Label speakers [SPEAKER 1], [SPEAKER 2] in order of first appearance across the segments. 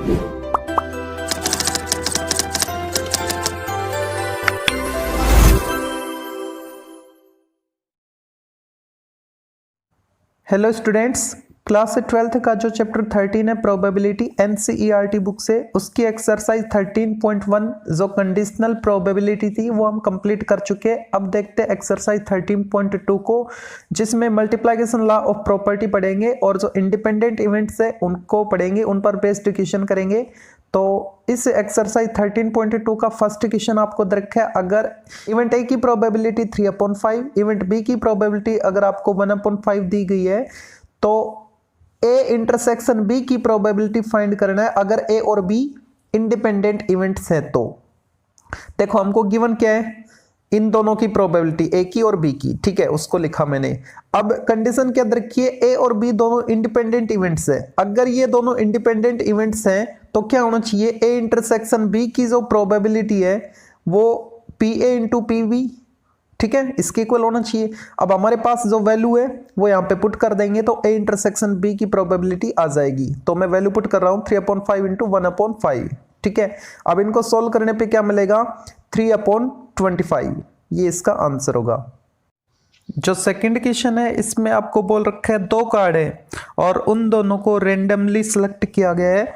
[SPEAKER 1] Hello students, class 12th का जो chapter 13 है प्रोबेबिलिटी एनसीईआरटी बुक से, उसकी एक्सरसाइज 13.1 जो कंडीशनल प्रोबेबिलिटी थी वो हम कंप्लीट कर चुके हैं। अब देखते हैं एक्सरसाइज 13.2 को, जिसमें मल्टीप्लिकेशन लॉ ऑफ प्रॉपर्टी पढ़ेंगे और जो इंडिपेंडेंट इवेंट्स है उनको पढ़ेंगे, उन पर बेस्ड क्वेश्चन करेंगे। तो इस एक्सरसाइज 13.2 का फर्स्ट क्वेश्चन आपको दे रखा है, अगर इवेंट ए की प्रोबेबिलिटी 3/5, इवेंट बी की प्रोबेबिलिटी अगर आपको 1/5 दी गई है, तो ए इंटरसेक्शन बी की प्रोबेबिलिटी फाइंड करना है अगर ए और बी इंडिपेंडेंट इवेंट्स है। तो देखो हमको गिवन क्या है, इन दोनों की प्रोबेबिलिटी ए की और बी की, ठीक है, उसको लिखा मैंने। अब कंडीशन क्या रखिए, ए और बी दोनों इंडिपेंडेंट इवेंट्स है। अगर ये दोनों इंडिपेंडेंट इवेंट्स हैं तो क्या होना चाहिए, ए इंटरसेक्शन बी की जो प्रोबेबिलिटी है वो P A into P B, ठीक है, इसके इक्वल होना चाहिए। अब हमारे पास जो वैल्यू है वो यहाँ पे पुट कर देंगे तो ए इंटरसेक्शन बी की प्रोबेबिलिटी आ जाएगी। तो मैं वैल्यू पुट कर रहा हूँ 3/5 इंटू 1/5, ठीक है। अब इनको सोल्व करने पे क्या मिलेगा, 3/25, ये इसका आंसर होगा। जो सेकंड क्वेश्चन है इसमें आपको बोल रखा है दो कार्ड है और उन दोनों को रेंडमली सिलेक्ट किया गया है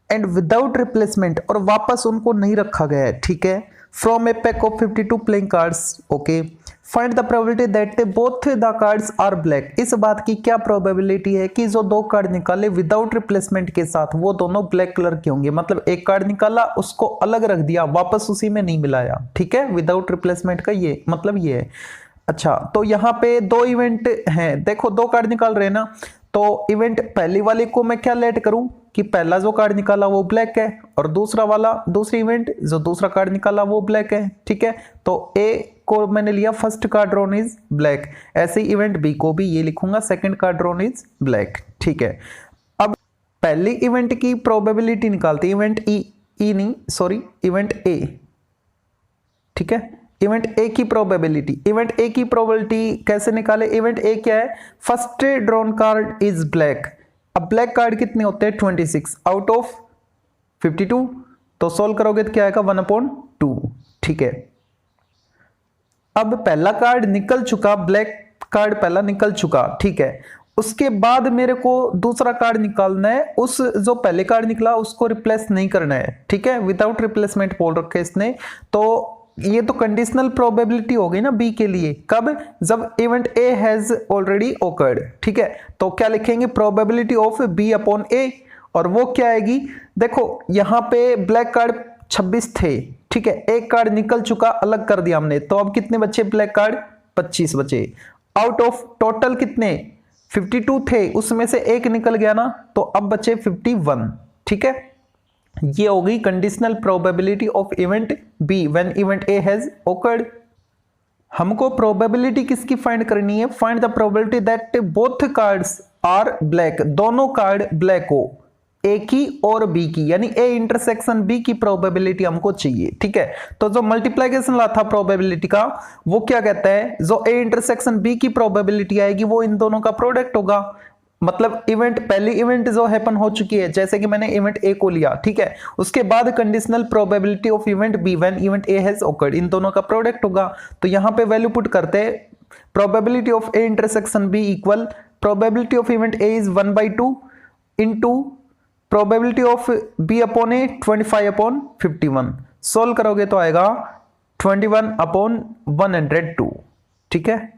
[SPEAKER 1] एंड विदाउट रिप्लेसमेंट, और वापस उनको नहीं रखा गया है, ठीक है, from a pack of 52 playing cards. Okay, find the probability that both the cards are black. इस बात की क्या प्रोबेबिलिटी है कि जो दो कार्ड निकाले विदाउट रिप्लेसमेंट के साथ वो दोनों ब्लैक कलर के होंगे। मतलब एक कार्ड निकाला, उसको अलग रख दिया, वापस उसी में नहीं मिलाया, ठीक है, विदाउट रिप्लेसमेंट का ये मतलब ये है। अच्छा, तो यहाँ पे दो इवेंट हैं, देखो दो कार्ड निकाल रहे हैं ना, तो इवेंट पहली वाले को मैं क्या लेट करूं कि पहला जो कार्ड निकाला वो ब्लैक है और दूसरा वाला दूसरी इवेंट जो दूसरा कार्ड निकाला वो ब्लैक है, ठीक है। तो ए को मैंने लिया first card drawn is black, ऐसे ही इवेंट बी को भी ये लिखूंगा second card drawn is black, ठीक है। अब पहली इवेंट की प्रोबेबिलिटी निकालते, इवेंट इवेंट ए, ठीक है, इवेंट ए की प्रोबेबिलिटी। इवेंट ए की प्रोबेबिलिटी कैसे निकाले, इवेंट ए क्या है, first drawn card is black. अब ब्लैक कार्ड कितने होते हैं, 26 आउट ऑफ 52, तो सोल्व करोगे तो क्या आएगा 1/2, ठीक है। अब पहला कार्ड निकल चुका, ब्लैक कार्ड पहला निकल चुका, ठीक है, उसके बाद मेरे को दूसरा कार्ड निकालना है, उस जो पहले कार्ड निकला उसको रिप्लेस नहीं करना है, ठीक है, विदाउट रिप्लेसमेंट बोल रखे इसने। तो ये तो कंडीशनल प्रोबेबिलिटी हो गई ना बी के लिए, कब, जब event A has already occurred, ठीक है। तो क्या लिखेंगे, प्रोबेबिलिटी ऑफ बी अपॉन ए, और वो क्या आएगी, देखो यहाँ पे ब्लैक कार्ड 26 थे, ठीक है, एक कार्ड निकल चुका, अलग कर दिया हमने, तो अब कितने बचे ब्लैक कार्ड, 25 बचे। आउट ऑफ टोटल कितने 52 थे, उसमें से एक निकल गया ना, तो अब बचे 51, ठीक है। ये हो गई conditional probability of event B when event A has occurred. हमको प्रोबेबिलिटी किसकी फाइंड करनी है, find the probability that both cards are black, दोनों कार्ड ब्लैक हो, ए की और बी की, यानी ए इंटरसेक्शन बी की प्रोबेबिलिटी हमको चाहिए, ठीक है। तो जो मल्टीप्लिकेशन लॉ था प्रोबेबिलिटी का, वो क्या कहता है, जो ए इंटरसेक्शन बी की प्रोबेबिलिटी आएगी वो इन दोनों का प्रोडक्ट होगा। मतलब इवेंट पहली इवेंट जो हैपन हो चुकी है, जैसे कि मैंने इवेंट ए को लिया, ठीक है, उसके बाद conditional probability of event B when event A has occurred, इन दोनों का प्रोडक्ट होगा। तो यहाँ पे वैल्यू पुट करते हैं, probability of A intersection B equal probability of event A is 1/2 into probability of B upon A 25/51। Solve करोगे तो आएगा 21/102, ठीक है।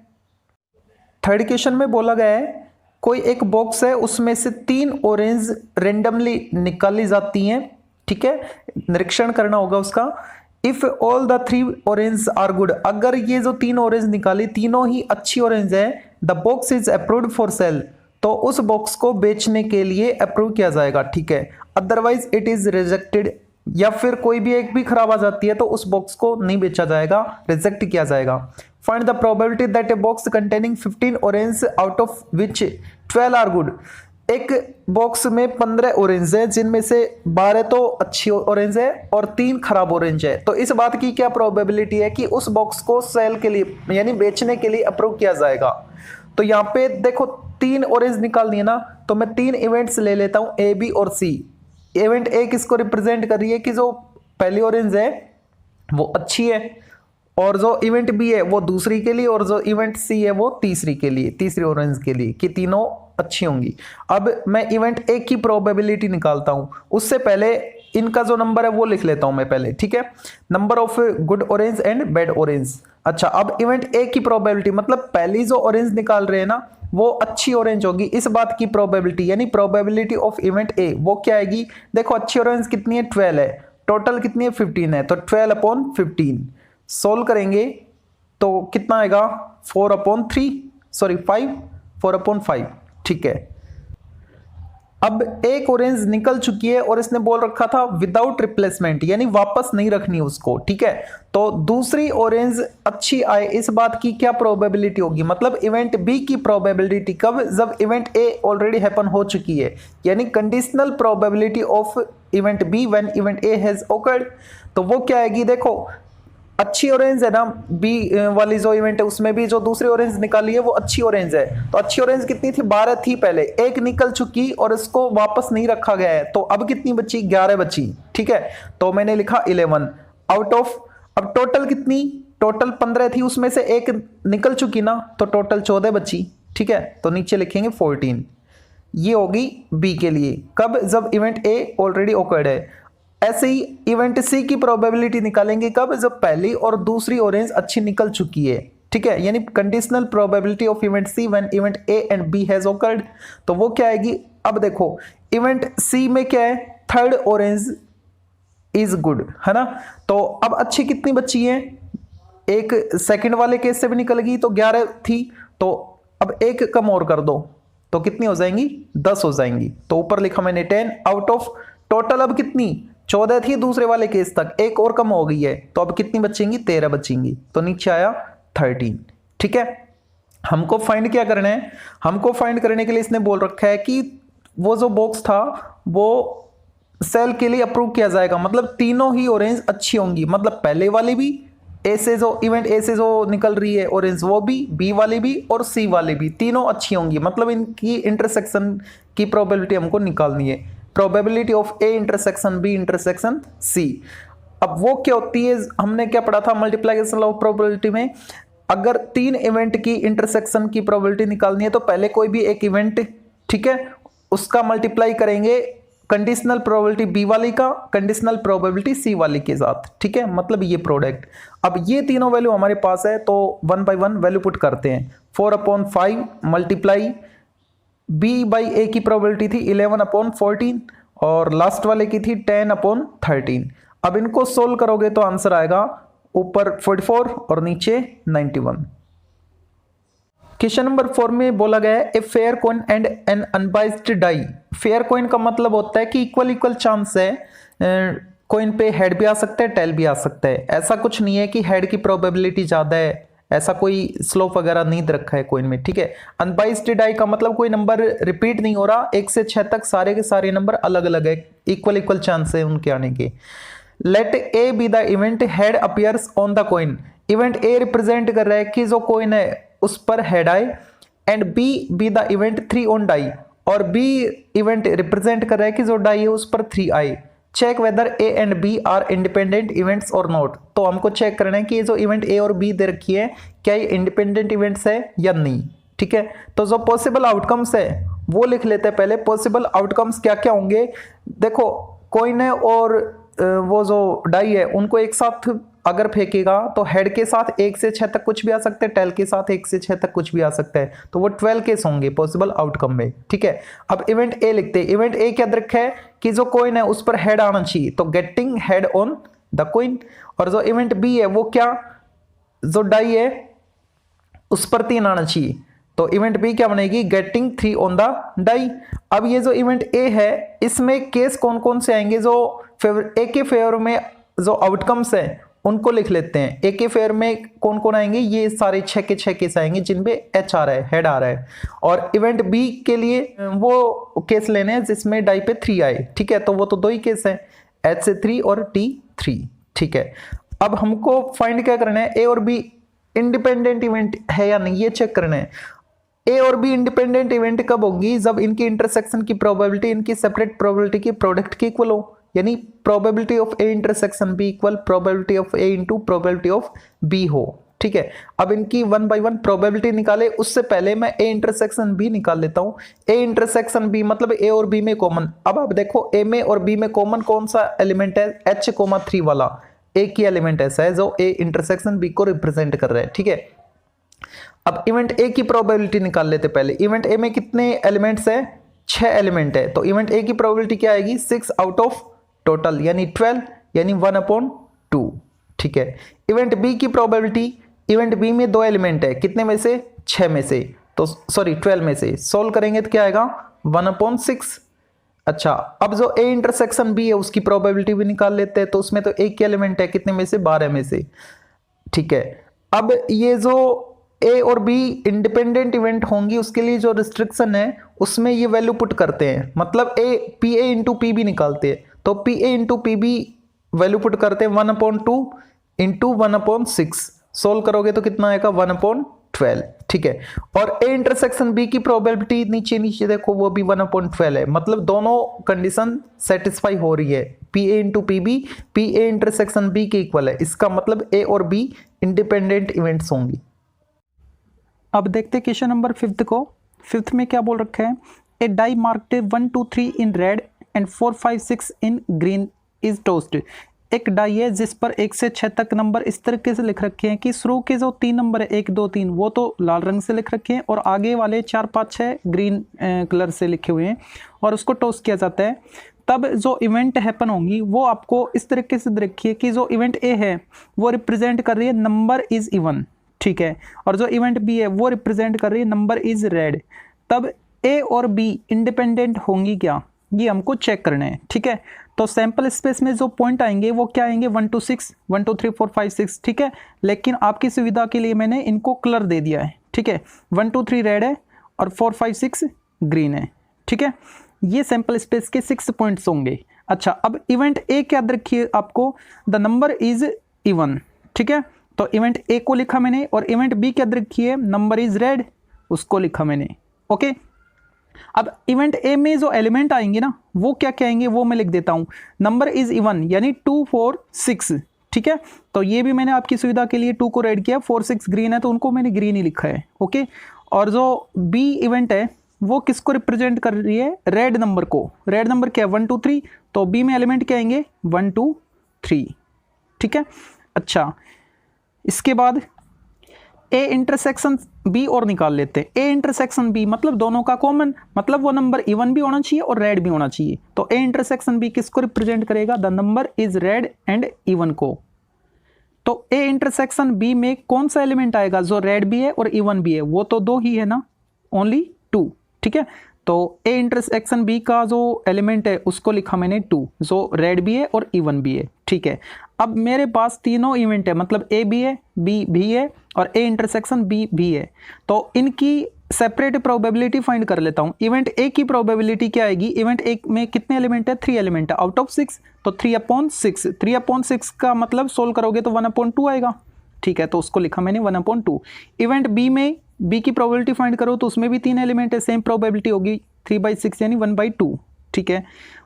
[SPEAKER 1] थर्ड क्वेश्चन में बोला गया है कोई एक बॉक्स है, उसमें से 3 ऑरेंज रेंडमली निकाली जाती हैं, ठीक है, निरीक्षण करना होगा उसका। If all the 3 orange are good, अगर ये जो 3 ऑरेंज निकाली तीनों ही अच्छी ऑरेंज है, the box is approved for sale, तो उस बॉक्स को बेचने के लिए अप्रूव किया जाएगा, ठीक है। अदरवाइज इट इज रिजेक्टेड, या फिर कोई भी एक भी खराब आ जाती है तो उस बॉक्स को नहीं बेचा जाएगा, रिजेक्ट किया जाएगा। Find the probability that a box containing 15 orange out of which 12 are good. एक बॉक्स में 15 ऑरेंज है, जिनमें से 12 तो अच्छी ऑरेंज है और 3 खराब ऑरेंज है। तो इस बात की क्या प्रोबेबिलिटी है कि उस बॉक्स को सेल के लिए यानी बेचने के लिए अप्रूव किया जाएगा। तो यहाँ पे देखो 3 ऑरेंज निकालनी है ना, तो मैं 3 इवेंट्स ले लेता हूँ, ए बी और सी, इवेंट ए किसको रिप्रेजेंट कर रही है कि जो पहली ऑरेंज है वो अच्छी है, और जो इवेंट बी है वो दूसरी के लिए, और जो इवेंट सी है वो तीसरी के लिए, तीसरी ऑरेंज के लिए, कि तीनों अच्छी होंगी। अब मैं इवेंट ए की प्रोबेबिलिटी निकालता हूं, उससे पहले इनका जो नंबर है वो लिख लेता हूं मैं पहले, ठीक है। Number of good orange and bad orange. अच्छा, अब इवेंट ए की प्रोबेबिलिटी मतलब पहली जो ऑरेंज निकाल रहे हैं ना वो अच्छी ऑरेंज होगी, इस बात की प्रोबेबिलिटी, यानी प्रोबेबिलिटी ऑफ इवेंट ए वो क्या आएगी। देखो अच्छी ऑरेंज कितनी है, 12 है, टोटल कितनी है, 15 है, तो 12/15 सोल्व करेंगे तो कितना आएगा, 4/5, ठीक है। अब एक ऑरेंज निकल चुकी है और इसने बोल रखा था विदाउट रिप्लेसमेंट, यानी वापस नहीं रखनी उसको, ठीक है। तो दूसरी ऑरेंज अच्छी आए, इस बात की क्या प्रोबेबिलिटी होगी, मतलब इवेंट बी की प्रोबेबिलिटी कब, जब इवेंट ए ऑलरेडी हैपन हो चुकी है, यानी conditional probability of event B when event A has occurred. तो वो क्या आएगी, देखो अच्छी ऑरेंज है ना बी वाली जो इवेंट है, उसमें भी जो दूसरी ऑरेंज निकाली है वो अच्छी ऑरेंज है। तो अच्छी ऑरेंज कितनी थी, 12 थी पहले, एक निकल चुकी और इसको वापस नहीं रखा गया है, तो अब कितनी बची, 11 बची, ठीक है। तो मैंने लिखा 11 आउट ऑफ, अब टोटल कितनी, टोटल 15 थी, उसमें से एक निकल चुकी ना, तो टोटल 14 बची, ठीक है। तो नीचे लिखेंगे 14, ये होगी बी के लिए, कब, जब इवेंट ए ऑलरेडी ओकर्ड है। ऐसे ही इवेंट सी की प्रोबेबिलिटी निकालेंगे कब, जब पहली और दूसरी ऑरेंज अच्छी निकल चुकी है, ठीक है, यानी conditional probability of event C when event A and B has occurred. तो वो क्या आएगी, अब देखो इवेंट सी में क्या है, थर्ड ऑरेंज इज गुड, है ना। तो अब अच्छी कितनी बची है, एक सेकंड वाले केस से भी निकल गई, तो 11 थी, तो अब एक कम और कर दो तो कितनी हो जाएंगी, 10 हो जाएंगी। तो ऊपर लिखा मैंने 10 आउट ऑफ, टोटल अब कितनी, 14 थी दूसरे वाले केस तक, एक और कम हो गई है, तो अब कितनी बचेंगी, 13 बचेंगी, तो नीचे आया 13, ठीक है। हमको फाइंड क्या करना है, हमको फाइंड करने के लिए इसने बोल रखा है कि वो जो बॉक्स था वो सेल के लिए अप्रूव किया जाएगा, मतलब तीनों ही ऑरेंज अच्छी होंगी, मतलब पहले वाली भी, ए से जो इवेंट ए से जो निकल रही है ऑरेंज वो भी, बी वाली भी और सी वाली भी, तीनों अच्छी होंगी, मतलब इनकी इंटरसेक्शन की प्रोबेबिलिटी हमको निकालनी है, probability of A intersection B intersection C. अब वो क्या होती है, हमने क्या पढ़ा था मल्टीप्लिकेशन ऑफ प्रोबेबिलिटी में, अगर तीन इवेंट की इंटरसेक्शन की प्रोबेबिलिटी निकालनी है तो पहले कोई भी एक इवेंट, ठीक है, उसका मल्टीप्लाई करेंगे कंडीशनल प्रोबेबिलिटी बी वाली का कंडीशनल प्रोबेबिलिटी सी वाली के साथ, ठीक है, मतलब ये प्रोडक्ट। अब ये तीनों वैल्यू हमारे पास है तो 1 बाय 1 वैल्यू पुट करते हैं, 4/5 मल्टीप्लाई बी बाई ए की प्रोबेबिलिटी थी 11/14 और लास्ट वाले की थी 10/13। अब इनको सोल्व करोगे तो आंसर आएगा ऊपर 44 और नीचे 91। क्वेश्चन नंबर 4 में बोला गया है a fair coin and an unbiased die. Fair coin का मतलब होता है कि इक्वल चांस है, कॉइन पे हेड भी आ सकता है टेल भी आ सकता है, ऐसा कुछ नहीं है कि हेड की प्रोबेबिलिटी ज्यादा है, ऐसा कोई स्लोप वगैरह नहीं दे रखा है कॉइन में, ठीक है। अनबाइस्ड डाई का मतलब कोई नंबर रिपीट नहीं हो रहा, 1 से 6 तक सारे के सारे नंबर अलग अलग है, इक्वल चांस है उनके आने के। Let A be the event head appears on the coin. Event A represent कर रहा है कि जो कॉइन है उस पर हेड आए, and B the event 3 on die, और बी इवेंट रिप्रेजेंट कर रहा है कि जो डाई है उस पर 3 आए। Check whether A and B are independent events और नॉट। तो हमको चेक करना है कि ये जो इवेंट ए और बी दे रखी है क्या ये इंडिपेंडेंट इवेंट्स है या नहीं, ठीक है। तो जो पॉसिबल आउटकम्स है वो लिख लेते हैं पहले। पॉसिबल आउटकम्स क्या क्या होंगे, देखो कॉइन है और वो जो डाई है उनको एक साथ अगर फेंकेगा तो हेड के साथ 1 से 6 तक कुछ भी आ सकता है, टेल के साथ 1 से 6 तक कुछ भी आ सकता है, तो वो 12 केस होंगे पॉसिबल आउटकम में, ठीक है। अब इवेंट ए लिखते हैं। इवेंट ए क्या रखा है कि जो कॉइन है उस पर हेड आना चाहिए, तो getting head on the coin. और जो इवेंट बी है वो क्या, जो डाई है उस पर 3 आना चाहिए, तो इवेंट बी क्या बनेगी, गेटिंग 3 ऑन द डाई। अब ये जो इवेंट ए है इसमें केस कौन कौन से आएंगे, जो ए के फेवर में जो आउटकम्स है उनको लिख लेते हैं। ए के फेयर में कौन कौन आएंगे, ये सारे 6 के 6 केस आएंगे जिनपे एच आ रहा है, हेड आ रहा है। और इवेंट बी के लिए वो केस लेने हैं जिसमें डाई पे 3 आए, ठीक है, तो वो तो 2 ही केस हैं, एच से 3 और टी 3, ठीक है। अब हमको फाइंड क्या करना है, ए और बी इंडिपेंडेंट इवेंट है या नहीं ये चेक करना है। ए और बी इंडिपेंडेंट इवेंट कब होगी, जब इनकी इंटरसेक्शन की प्रोबेबिलिटी इनकी सेपरेट प्रोबेबिलिटी के प्रोडक्ट के इक्वल हो, यानी probability of A intersection B equal probability of A into probability of B हो। ठीक है, अब इनकी 1 by 1 प्रोबेबिलिटी निकाले, उससे पहले मैं ए इंटरसेक्शन बी निकाल लेता हूं। ए इंटरसेक्शन बी मतलब ए और बी में कॉमन। अब आप देखो ए में और बी में कॉमन कौन सा एलिमेंट है, H,3 वाला एक ही एलिमेंट ऐसा है जो ए इंटरसेक्शन बी को रिप्रेजेंट कर रहा है। ठीक है, अब इवेंट ए की प्रोबेबिलिटी निकाल लेते पहले। इवेंट ए में कितने एलिमेंट्स है, 6 एलिमेंट है, तो इवेंट ए की प्रोबेबिलिटी क्या आएगी, 6 आउट ऑफ टोटल यानी 12 यानी 1/2। ठीक है, इवेंट बी की प्रोबेबिलिटी, इवेंट बी में 2 एलिमेंट है, कितने में से, 6 में से, तो सॉरी 12 में से, सोल्व करेंगे तो क्या आएगा 1/6। अच्छा, अब जो ए इंटरसेक्शन बी है उसकी प्रोबेबिलिटी भी निकाल लेते हैं, तो उसमें तो एक ही एलिमेंट है, कितने में से, 12 में से। ठीक है, अब ये जो ए और बी इंडिपेंडेंट इवेंट होंगी उसके लिए जो रिस्ट्रिक्शन है उसमें ये वैल्यू पुट करते हैं, मतलब A P A into P B निकालते हैं, तो P A into P B value put करते हैं 1/2 इंटू 1/6, सोल्व करोगे तो कितना आएगा 1/12। ठीक है, और ए इंटरसेक्शन बी की प्रोबेबिलिटी नीचे नीचे देखो वो भी 1/12 है, मतलब दोनों कंडीशन सेटिस्फाई हो रही है, P A into P B P A intersection B के इक्वल है, इसका मतलब ए और बी इंडिपेंडेंट इवेंट्स होंगी। अब देखते क्वेश्चन नंबर 5 को। 5 में क्या बोल रखा है, a die marked 1 2 3 in red and 4 5 6 in green is tossed. एक डाई है जिस पर 1 से 6 तक नंबर इस तरीके से लिख रखे हैं कि शुरू के जो 3 नंबर है 1 2 3 वो तो लाल रंग से लिख रखे हैं और आगे वाले 4 5 6 ग्रीन कलर से लिखे हुए हैं और उसको टोस्ट किया जाता है। तब जो इवेंट हैपन होंगी वो आपको इस तरीके से देखिए कि जो इवेंट ए है वो रिप्रेजेंट कर रही है नंबर इज इवन। ठीक है, और जो इवेंट बी है वो रिप्रेजेंट कर रही है नंबर इज रेड। तब ए और बी इंडिपेंडेंट होंगी क्या, ये हमको चेक करना है। ठीक है, तो सैंपल स्पेस में जो पॉइंट आएंगे वो क्या आएंगे 1 2 6 1 2 3 4 5 6। ठीक है, लेकिन आपकी सुविधा के लिए मैंने इनको कलर दे दिया है। ठीक है, 1 2 3 रेड है और 4 5 6 ग्रीन है। ठीक है, ये सैंपल स्पेस के 6 पॉइंट्स होंगे। अच्छा, अब इवेंट ए क्या रखिए आपको, द नंबर इज इवन। ठीक है, तो इवेंट ए को लिखा मैंने और इवेंट बी क्या रखिए, नंबर इज रेड, उसको लिखा मैंने। ओके, अब इवेंट ए में जो एलिमेंट आएंगे ना वो क्या क्या आएंगे वो मैं लिख देता हूं, नंबर इज इवन यानी 2 4 6। ठीक है, तो ये भी मैंने आपकी सुविधा के लिए 2 को रेड किया, 4 6 ग्रीन है तो उनको मैंने ग्रीन ही लिखा है। ओके, और जो बी इवेंट है वो किसको रिप्रेजेंट कर रही है, रेड नंबर को। रेड नंबर क्या है 1 2 3, तो बी में एलिमेंट क्या आएंगे 1 2 3। ठीक है, अच्छा इसके बाद ए इंटरसेक्शन बी और निकाल लेते हैं। ए इंटरसेक्शन बी मतलब दोनों का कॉमन, मतलब वो नंबर इवन भी होना चाहिए और रेड भी होना चाहिए। तो ए इंटरसेक्शन बी किसको रिप्रेजेंट करेगा, the number is red and even को। तो ए इंटरसेक्शन बी में कौन सा एलिमेंट आएगा, जो रेड भी है और इवन भी है, वो तो 2 ही है ना, ओनली 2। ठीक है, तो ए इंटरसेक्शन बी का जो एलिमेंट है उसको लिखा मैंने 2, जो रेड भी है और इवन भी है। ठीक है, अब मेरे पास तीनों इवेंट है, मतलब ए भी है, बी भी है और ए इंटरसेक्शन बी भी है, तो इनकी सेपरेट प्रोबेबिलिटी फाइंड कर लेता हूं। इवेंट ए की प्रोबेबिलिटी क्या आएगी, इवेंट ए में कितने एलिमेंट है, 3 एलिमेंट है आउट ऑफ 6, तो 3/6। 3/6 का मतलब सोल्व करोगे तो 1/2 आएगा। ठीक है, तो उसको लिखा मैंने 1/2। इवेंट बी में बी की प्रोबेबिलिटी फाइंड करो तो उसमें भी 3 एलिमेंट है, सेम प्रोबेबिलिटी होगी 3/6 यानी 1/2। ठीक है,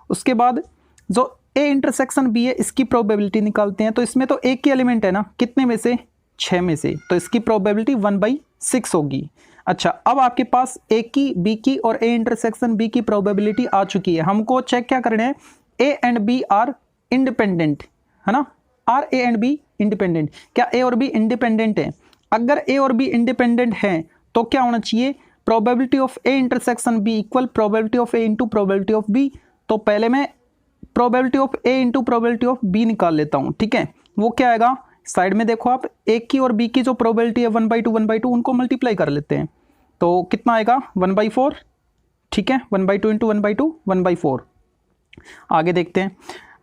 [SPEAKER 1] उसके बाद जो ए इंटरसेक्शन बी है इसकी प्रोबेबिलिटी निकालते हैं, तो इसमें तो एक ही एलिमेंट है ना, कितने में से, 6 में से, तो इसकी प्रोबेबिलिटी 1/6 होगी। अच्छा, अब आपके पास ए की, बी की और ए इंटरसेक्शन बी की प्रोबेबिलिटी आ चुकी है। हमको चेक क्या करना है, A and B are independent है ना, are A and B independent, क्या ए और बी इंडिपेंडेंट है। अगर ए और बी इंडिपेंडेंट हैं तो क्या होना चाहिए, probability of A intersection B equal probability of A into probability of B. तो पहले मैं probability of A into probability of B निकाल लेता हूं। ठीक है, वो क्या आएगा, साइड में देखो आप, ए की और बी की जो प्रोबेबिलिटी है 1/2 उनको मल्टीप्लाई कर लेते हैं, तो कितना आएगा 1/4। ठीक है, 1/2 इंटू 1/2 1/4। आगे देखते हैं।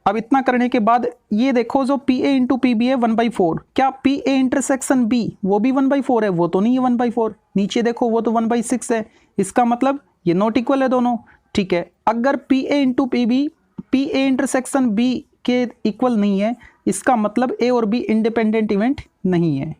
[SPEAKER 1] अब इतना करने के बाद ये देखो जो P A into P B है 1/4, क्या पी ए इंटरसेक्शन बी वो भी 1/4 है, वो तो नहीं है 1/4। नीचे देखो वो तो 1/6 है, इसका मतलब ये नॉट इक्वल है दोनों। ठीक है, अगर P A into P B P A intersection B के इक्वल नहीं है, इसका मतलब ए और बी इंडिपेंडेंट इवेंट नहीं है।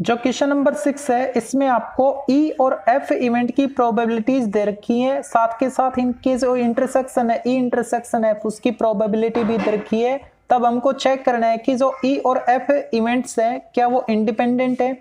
[SPEAKER 1] जो क्वेश्चन नंबर 6 है इसमें आपको ई और एफ इवेंट की प्रोबेबिलिटीज दे रखी है, साथ के साथ इनके जो इंटरसेक्शन है ई इंटरसेक्शन एफ उसकी प्रोबेबिलिटी भी दे रखी है। तब हमको चेक करना है कि जो ई और एफ इवेंट्स हैं क्या वो इंडिपेंडेंट है।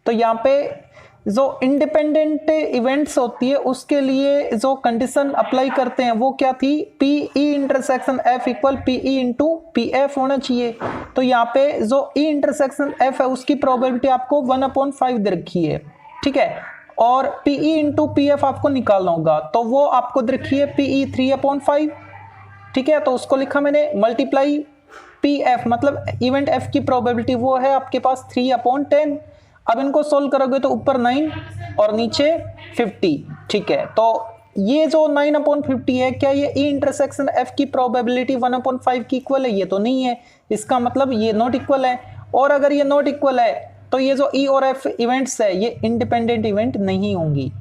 [SPEAKER 1] तो यहाँ पे जो इंडिपेंडेंट इवेंट्स होती है उसके लिए जो कंडीशन अप्लाई करते हैं वो क्या थी, P E intersection F equal P E into P F होना चाहिए। तो यहाँ पे जो ई इंटरसेक्शन एफ है उसकी प्रोबेबिलिटी आपको 1/5 दे रखी है, ठीक है, और P E into P F आपको निकालना होगा, तो वो आपको दे रखी है पी ई 3/5, ठीक है। तो उसको लिखा मैंने मल्टीप्लाई पी एफ मतलब इवेंट एफ की प्रोबेबिलिटी वो है आपके पास 3/10। अब इनको सोल्व करोगे तो ऊपर 9 और नीचे 50, ठीक है। तो ये जो 9/50 है क्या ये ई इंटरसेक्शन एफ की प्रोबेबिलिटी 1/5 की इक्वल है? ये तो नहीं है, इसका मतलब ये नॉट इक्वल है। और अगर ये नॉट इक्वल है तो ये जो ई और एफ इवेंट्स है ये इंडिपेंडेंट इवेंट नहीं होंगी।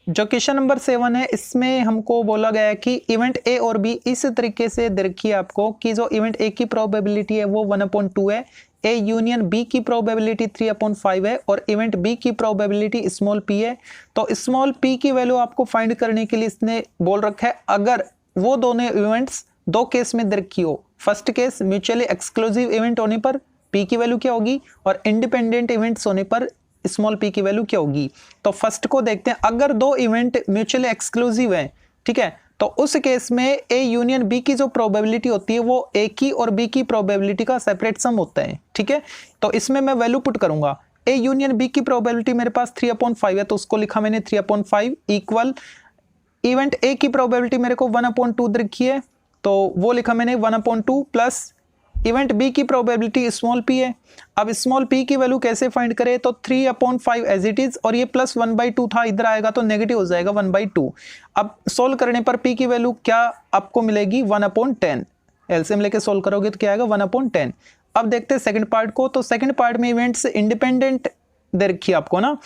[SPEAKER 1] जो क्वेश्चन नंबर 7 है इसमें हमको बोला गया है कि इवेंट ए और बी इस तरीके से दे रखी है आपको कि जो इवेंट ए की प्रोबेबिलिटी है वो 1/2 है, ए यूनियन बी की प्रोबेबिलिटी 3/5 है और इवेंट बी की प्रोबेबिलिटी स्मॉल पी है। तो स्मॉल पी की वैल्यू आपको फाइंड करने के लिए इसने बोल रखा है अगर वो दोनों इवेंट्स दो केस में दे रखी हो। First case mutually exclusive event होने पर पी की वैल्यू क्या होगी और इंडिपेंडेंट इवेंट्स होने पर स्मॉल पी की वैल्यू क्या होगी। तो फर्स्ट को देखते हैं, अगर दो इवेंट म्यूचुअली एक्सक्लूसिव है, ठीक है, तो उस केस में ए यूनियन बी की जो प्रोबेबिलिटी होती है वो ए की और बी की प्रोबेबिलिटी का सेपरेट सम होता है, ठीक है। तो इसमें मैं वैल्यू पुट करूंगा, ए यूनियन बी की प्रोबेबिलिटी मेरे पास 3/5 है तो उसको लिखा मैंने 3/5 इक्वल इवेंट ए की प्रोबेबिलिटी मेरे को 1/2 रखी है तो वो लिखा मैंने 1/2 प्लस इवेंट बी की प्रोबेबिलिटी स्मॉल पी है। अब स्मॉल पी की वैल्यू कैसे फाइंड करें, तो 3/5 एज इट इज और ये प्लस 1/2 था, इधर आएगा तो नेगेटिव हो जाएगा 1/2। अब सोल्व करने पर पी की वैल्यू क्या आपको मिलेगी 1/10, एलसीएम लेके सोल्व करोगे तो क्या आएगा 1/10। अब देखते हैं सेकंड पार्ट को, तो सेकंड पार्ट में इवेंट्स इंडिपेंडेंट दे रखी है आपको ना,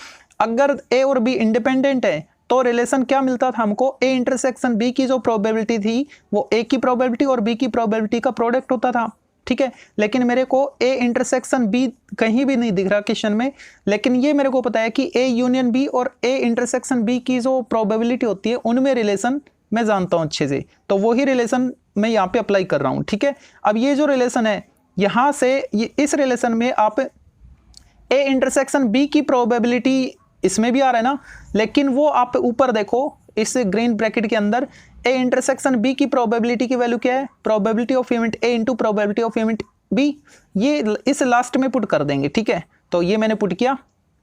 [SPEAKER 1] अगर ए और बी इंडिपेंडेंट है तो रिलेशन क्या मिलता था हमको, ए इंटरसेक्शन बी की जो प्रोबेबिलिटी थी वो ए की प्रोबेबिलिटी और बी की प्रोबेबिलिटी का प्रोडक्ट होता था, ठीक है। लेकिन मेरे को ए इंटरसेक्शन बी कहीं भी नहीं दिख रहा क्वेश्चन में, लेकिन ये मेरे को पता है कि ए यूनियन बी और ए इंटरसेक्शन बी की जो प्रोबेबिलिटी होती है उनमें रिलेशन मैं जानता हूं अच्छे से, तो वही रिलेशन मैं यहाँ पे अप्लाई कर रहा हूं, ठीक है। अब ये जो रिलेशन है यहां से इस रिलेशन में आप ए इंटरसेक्शन बी की प्रोबेबिलिटी इसमें भी आ रहा है ना, लेकिन वो आप ऊपर देखो इस ग्रीन ब्रैकेट के अंदर ए इंटरसेक्शन बी की प्रोबेबिलिटी की वैल्यू क्या है, probability of event A into probability of event B, ये इस लास्ट में पुट कर देंगे, ठीक है। तो ये मैंने पुट किया,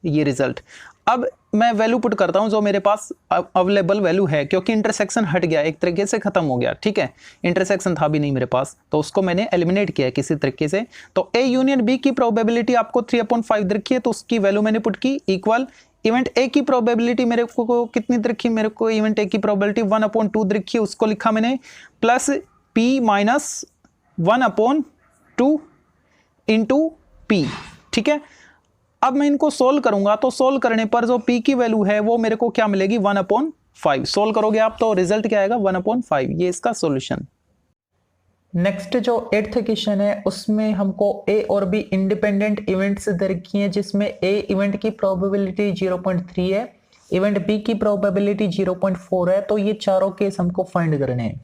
[SPEAKER 1] ये रिजल्ट। अब मैं वैल्यू पुट करता हूं जो मेरे पास अवेलेबल वैल्यू है, क्योंकि इंटरसेक्शन हट गया, एक तरीके से खत्म हो गया, ठीक है, इंटरसेक्शन था भी नहीं मेरे पास तो उसको मैंने एलिमिनेट किया किसी तरीके से। तो ए यूनियन बी की प्रोबेबिलिटी आपको 3/5 रखी है तो उसकी वैल्यू मैंने पुट की इक्वल इवेंट ए की प्रोबेबिलिटी मेरे को कितनी रखी, मेरे को इवेंट ए की प्रोबेबिलिटी 1/2 रखी है, उसको लिखा मैंने plus P minus 1/2 into P, ठीक है। अब मैं इनको सोल्व करूंगा तो सोल्व करने पर जो पी की वैल्यू है वो मेरे को क्या मिलेगी 1/5। सोल्व करोगे आप तो रिजल्ट क्या आएगा 1/5, ये इसका सॉल्यूशन। नेक्स्ट जो 8th क्वेश्चन है उसमें हमको ए और बी इंडिपेंडेंट इवेंट्स दे रखी हैं, जिसमें ए इवेंट की प्रोबेबिलिटी 0.3 है, इवेंट बी की प्रोबेबिलिटी 0.4 है। तो ये चारों केस हमको फाइंड करने हैं।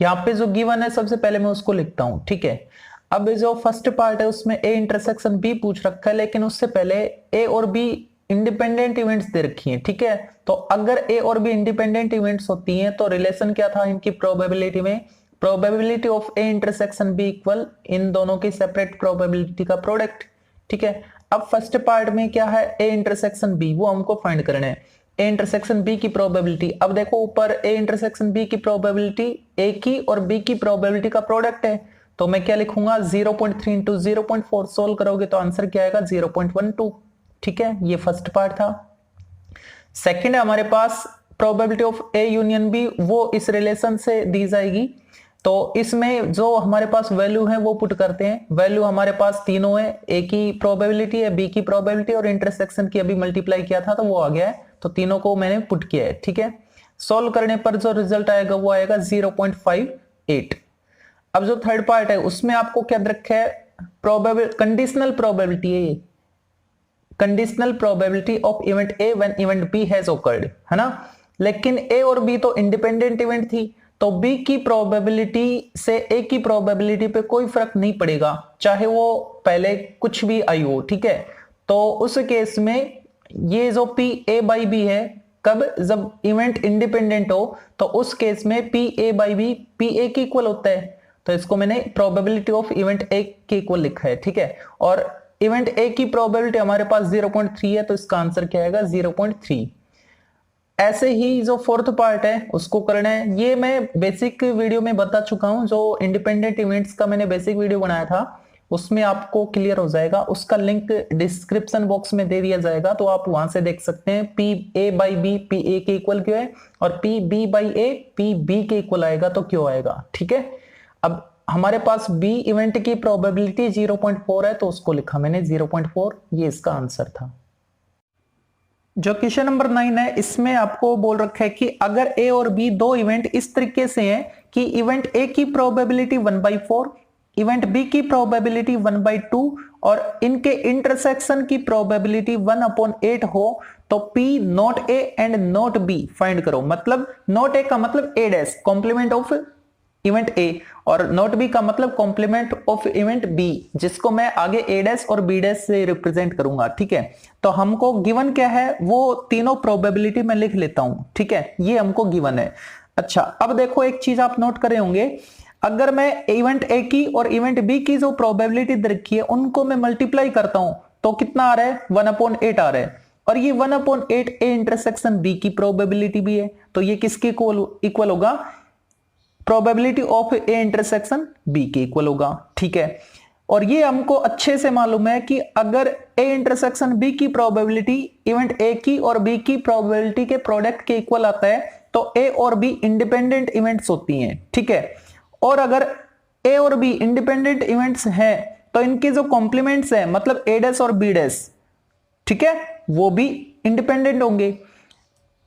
[SPEAKER 1] यहाँ पे जो गिवन है सबसे पहले मैं उसको लिखता हूँ, ठीक है। अब जो फर्स्ट पार्ट है उसमें ए इंटरसेक्शन बी पूछ रखा है, लेकिन उससे पहले ए और बी इंडिपेंडेंट इवेंट्स दे रखी हैं, ठीक है। तो अगर ए और बी इंडिपेंडेंट इवेंट्स होती हैं तो रिलेशन क्या था इनकी प्रोबेबिलिटी में, probability of A intersection B equal इन दोनों की सेपरेट प्रोबेबिलिटी का प्रोडक्ट, ठीक है। अब फर्स्ट पार्ट में क्या है, ए इंटरसेक्शन बी वो हमको फाइंड करना है, ए इंटरसेक्शन बी की प्रोबेबिलिटी। अब देखो ऊपर ए इंटरसेक्शन बी की प्रोबेबिलिटी ए की और बी की प्रोबेबिलिटी का प्रोडक्ट है, तो मैं क्या लिखूंगा 0.3 इंटू 0.4, सोल्व करोगे तो आंसर क्या आएगा 0.12, ठीक है। ये फर्स्ट पार्ट था। सेकंड है हमारे पास probability of A union B, वो इस रिलेशन से दी जाएगी। तो इसमें जो हमारे पास वैल्यू है वो पुट करते हैं, वैल्यू हमारे पास तीनों है, ए की प्रोबेबिलिटी है, बी की प्रोबेबिलिटी और इंटरसेक्शन की अभी मल्टीप्लाई किया था तो वो आ गया है, तो तीनों को मैंने पुट किया है, ठीक है। सोल्व करने पर जो रिजल्ट आएगा वो आएगा 0.58। अब जो थर्ड पार्ट है उसमें आपको क्या रखा है, कंडीशनल प्रोबेबिलिटी है, ये conditional probability of event A when event B has occurred, है ना। लेकिन ए और बी तो इंडिपेंडेंट इवेंट थी, तो बी की प्रोबेबिलिटी से ए की प्रोबेबिलिटी पे कोई फर्क नहीं पड़ेगा, चाहे वो पहले कुछ भी आई हो, ठीक है। तो उस केस में ये जो पी ए बाई बी है, कब, जब इवेंट इंडिपेंडेंट हो, तो उस केस में P A by B P A के इक्वल होता है। तो इसको मैंने प्रोबेबिलिटी ऑफ इवेंट ए के इक्वल लिखा है, ठीक है। और इवेंट ए की प्रोबेबिलिटी हमारे पास 0.3 है, तो इसका आंसर क्या आएगा 0.3। ऐसे ही जो फोर्थ पार्ट है उसको करना है, ये मैं बेसिक वीडियो में बता चुका हूं, जो इंडिपेंडेंट इवेंट्स का मैंने बेसिक वीडियो बनाया था उसमें आपको क्लियर हो जाएगा, उसका लिंक डिस्क्रिप्शन बॉक्स में दे दिया जाएगा, तो आप वहां से देख सकते हैं P A by B P A के इक्वल क्यों है, और P B by A P B के इक्वल आएगा तो क्यों आएगा, ठीक है। अब हमारे पास बी इवेंट की प्रोबेबिलिटी 0.4 है, तो उसको लिखा मैंने 0.4, ये इसका आंसर था। जो क्वेश्चन नंबर 9 है, इसमें आपको बोल रखा है कि अगर ए और बी दो इवेंट इस तरीके से हैं कि इवेंट ए की प्रोबेबिलिटी 1/4, इवेंट बी की प्रोबेबिलिटी 1/2 और इनके इंटरसेक्शन की प्रोबेबिलिटी 1/8 हो, तो P not A and not B find करो। मतलब नॉट ए का मतलब A dash complement of event A, और नॉट बी का मतलब कॉम्प्लीमेंट ऑफ इवेंट बी, जिसको मैं आगे ए डैश और बी डैश से रिप्रेजेंट करूंगा, ठीक है। तो हमको गिवन क्या है, वो तीनों प्रोबेबिलिटी मैं लिख लेता हूं, ठीक है, ये हमको गिवन है। अच्छा, अब देखो एक चीज आप नोट करे होंगे, अगर मैं इवेंट ए की और इवेंट बी की जो प्रोबेबिलिटी दे रखी है उनको मैं मल्टीप्लाई करता हूं, तो कितना आ रहा है 1/8 आ रहा है, और ये 1/8 ए इंटरसेक्शन बी की प्रोबेबिलिटी भी है, तो ये किसके इक्वल होगा, probability of A intersection B के इक्वल होगा, ठीक है। और ये हमको अच्छे से मालूम है कि अगर ए इंटरसेक्शन बी की प्रोबेबिलिटी इवेंट ए की और बी की प्रोबेबिलिटी के प्रोडक्ट के इक्वल आता है, तो ए और बी इंडिपेंडेंट इवेंट्स होती हैं, ठीक है। और अगर ए और बी इंडिपेंडेंट इवेंट्स हैं, तो इनके जो कॉम्प्लीमेंट्स हैं, मतलब ए डैश और बी डैश, ठीक है, वो भी इंडिपेंडेंट होंगे।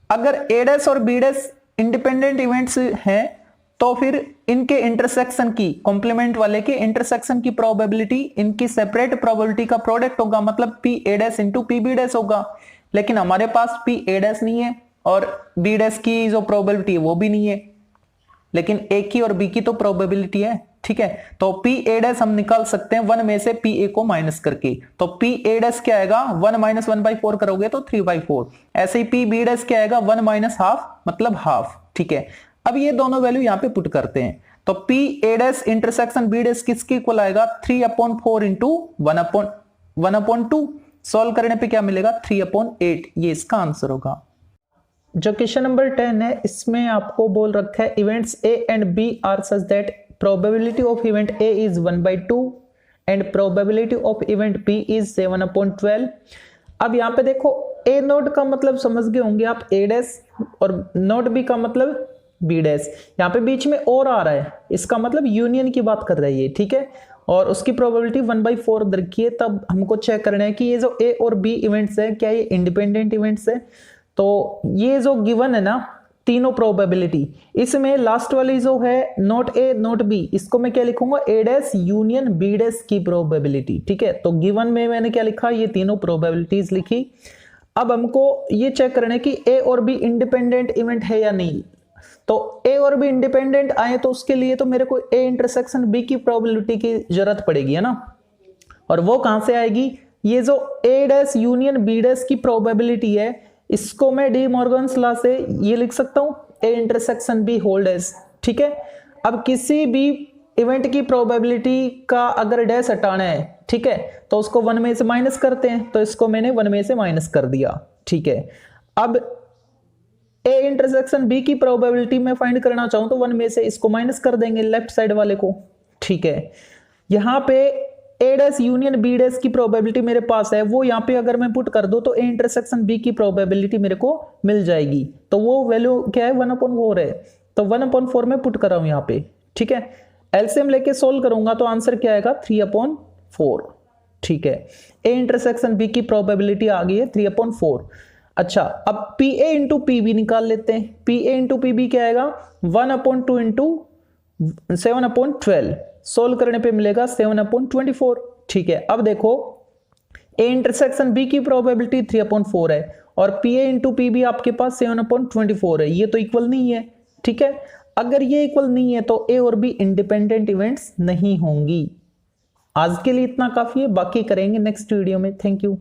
[SPEAKER 1] अगर ए डैश और बी डैश इंडिपेंडेंट इवेंट्स हैं, तो फिर इनके इंटरसेक्शन की, कॉम्प्लीमेंट वाले के इंटरसेक्शन की प्रोबेबिलिटी इनकी सेपरेट प्रोबेबिलिटी का प्रोडक्ट होगा, मतलब P A dash into P B dash होगा। लेकिन हमारे पास पी ए डैश नहीं है और बी डैश की जो प्रोबेबिलिटी है वो भी नहीं है, लेकिन ए की और बी की तो प्रोबेबिलिटी है, ठीक है। तो पी ए डैश हम निकाल सकते हैं 1 में से पी ए को माइनस करके, तो पी ए डैश क्या आएगा 1 - 1/4 करोगे तो 3/4। ऐसे ही पी बी डैश क्या आएगा 1 - हाफ मतलब हाफ, ठीक है। अब ये दोनों वैल्यू यहाँ पे पुट करते हैं, तो P A dash intersection B dash किसके इक्वल आएगा 3/4 इंटू 1/2। सॉल्व करने पे क्या मिलेगा 3/8, ये इसका आंसर होगा। जो क्वेश्चन नंबर 10 है, इसमें आपको बोल रखा है events A and B are such that probability of event A is 1/2 and probability of event B is 7/12। अब यहाँ पे देखो ए नोट का मतलब समझ गए होंगे आप, ए डैश, और नोट बी का मतलब बी डैश। यहाँ पे बीच में और आ रहा है, इसका मतलब यूनियन की बात कर रही है, ठीक है। और उसकी प्रोबेबिलिटी 1/4 रखी है, तब हमको चेक करना है कि ये जो ए और बी इवेंट्स है क्या ये इंडिपेंडेंट इवेंट्स है। तो ये जो गिवन है ना तीनों प्रोबेबिलिटी, इसमें लास्ट वाली जो है नॉट ए नॉट बी, इसको मैं क्या लिखूंगा ए डैश यूनियन बी डैश की प्रोबेबिलिटी, ठीक है। तो गिवन में मैंने क्या लिखा, ये तीनों प्रोबेबिलिटीज लिखी। अब हमको ये चेक करना है कि ए और बी इंडिपेंडेंट इवेंट है या नहीं। तो ए और बी इंडिपेंडेंट आए तो उसके लिए तो मेरे को ए इंटरसेक्शन बी की प्रोबेबिलिटी की जरूरत पड़ेगी, है ना। और वो कहां से आएगी, ये जो ए डैश यूनियन बी डैश की प्रोबेबिलिटी है, इसको मैं डी मॉर्गन्स लॉ से ये लिख सकता हूं A intersection B whole dash, ठीक है। अब किसी भी इवेंट की प्रोबेबिलिटी का अगर डैश हटाना है, ठीक है, तो उसको 1 में से माइनस करते हैं, तो इसको मैंने 1 में से माइनस कर दिया, ठीक है। अब ए इंटरसेक्शन बी की प्रोबेबिलिटी में फाइंड करना चाहूं तो 1 में से इसको माइनस कर देंगे लेफ्ट साइड वाले को, ठीक है। यहां पे ए डैश यूनियन बी डैश की प्रोबेबिलिटी मेरे पास है, वो यहाँ पे अगर मैं पुट कर दूं तो ए इंटरसेक्शन बी की प्रोबेबिलिटी मेरे को मिल जाएगी। तो वो वैल्यू क्या है 1/4 है, तो 1/4 में पुट कर रहा हूं यहाँ पे, ठीक है। एलसीएम लेके सोल्व करूंगा तो आंसर क्या आएगा 3/4, ठीक है। ए इंटरसेक्शन बी की प्रोबेबिलिटी आ गई है 3/4। अच्छा, अब P A into P B निकाल लेते हैं। P A into P B क्या आएगा 1/2 इंटू 7/12, सोल्व करने पे मिलेगा 7/24, ठीक है। अब देखो ए इंटरसेक्शन बी की प्रोबेबिलिटी 3/4 है और P A into P B आपके पास 7/24 है, ये तो इक्वल नहीं है। ठीक है, अगर ये इक्वल नहीं है तो ए और बी इंडिपेंडेंट इवेंट्स नहीं होंगी। आज के लिए इतना काफी है, बाकी करेंगे नेक्स्ट वीडियो में। Thank you.